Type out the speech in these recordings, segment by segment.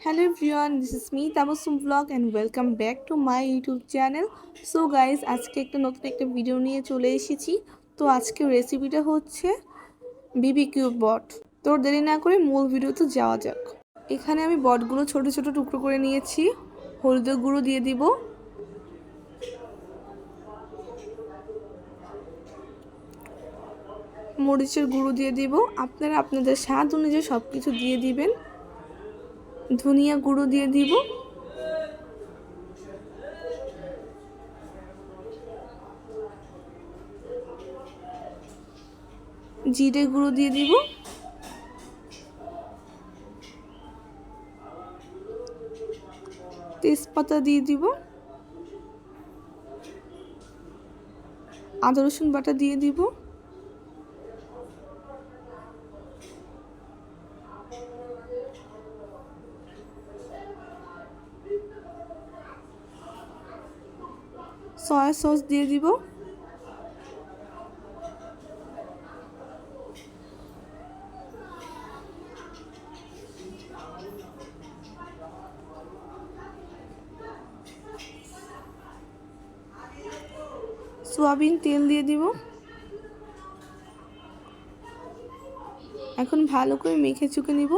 Hello everyone, this is me Tabassum Vlog and welcome back to my YouTube channel. So guys, আজকে নতুন একটা video নিয়ে চলে এসেছি। তো আজকে রেসিপিটা হচ্ছে বিবিকিউ বট। তো দেরি না করে মূল ভিডিওতে যাওয়া যাক। এখানে আমি বটগুলো ছোট ছোট টুকরো করে নিয়েছি। হলুদের গুঁড়ো দিয়ে দিব, মরিচের গুঁড়ো দিয়ে দিব, আপনারা আপনাদের স্বাদ অনুযায়ী সব কিছু দিয়ে দিবেন। ধনিয়া গুঁড়ো দিয়ে দিব, জিরে গুঁড়ো দিয়ে দিব, তেজপাতা দিয়ে দিব, আদা রসুন বাটা দিয়ে দিব, সয়া সস দিয়ে দিব, সয়াবিন তেল দিয়ে দিব। এখন ভালো করে মেখে চুকে নিব।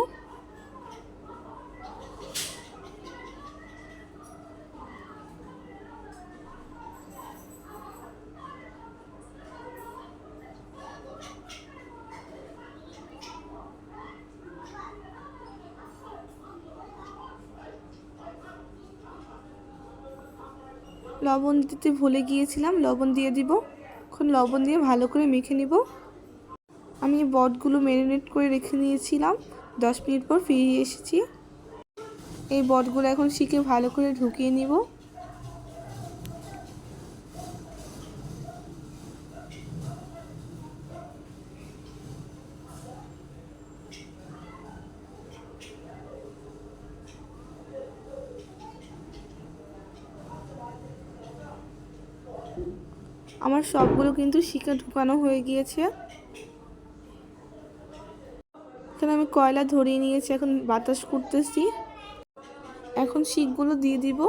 লবণ দিতে ভুলে গিয়েছিলাম, লবণ দিয়ে দিব। এখন লবণ দিয়ে ভালো করে মেখে নিব। আমি বটগুলো ম্যারিনেট করে রেখে নিয়েছিলাম, 10 মিনিট পর ফিরে এসেছি। এই বটগুলো এখন শিখে ভালো করে ঢুকিয়ে নিব। আমার সবগুলো কিন্তু শিখে ঢুকানো হয়ে গিয়েছে। এখানে আমি কয়লা ধরিয়ে নিয়েছি, এখন বাতাস করতেছি। এখন শিকগুলো দিয়ে দিব।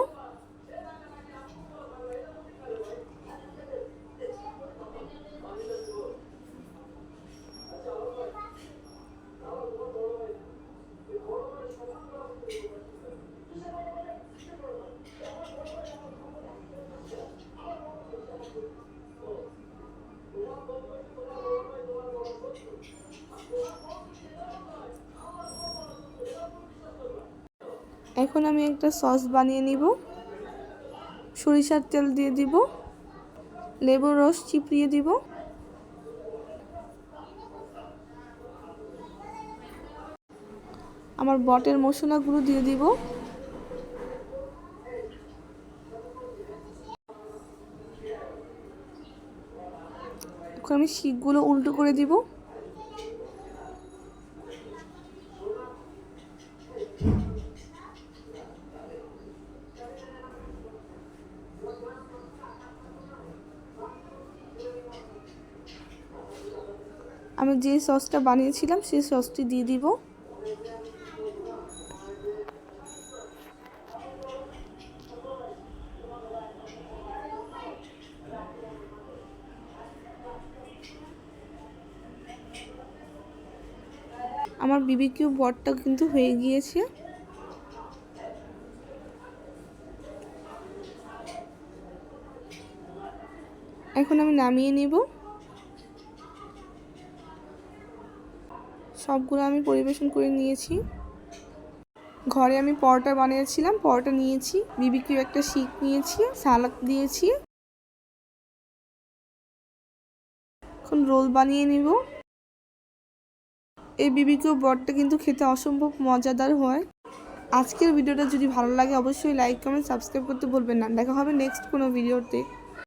এখন আমি একটা সস বানিয়ে নিব। সরিষার তেল দিয়ে দিব, লেবুর রস চিপড়িয়ে দিব, আমার বটের মশলাগুলো দিয়ে দিব। এখন আমি শিকগুলো উল্টো করে দিব। আমি যে সসটা বানিয়েছিলাম সেই সসটি দিয়ে দিব। আমার বিবিকিউ বটটা কিন্তু হয়ে গিয়েছে। এখন আমি নামিয়ে নেব। সবগুলো আমি পরিবেশন করে নিয়েছি। ঘরে আমি পরোটা বানিয়েছিলাম, পরোটা নিয়েছি, বিবিকিউ একটা শিক নিয়েছি, সালাদ দিয়েছি। এখন রোল বানিয়ে নিব। এই বিবিকিউ বটটা কিন্তু খেতে অসম্ভব মজাদার হয়। আজকের ভিডিওটা যদি ভালো লাগে অবশ্যই লাইক কমেন্ট সাবস্ক্রাইব করতে ভুলবেন না। দেখা হবে নেক্সট কোনো ভিডিওতে।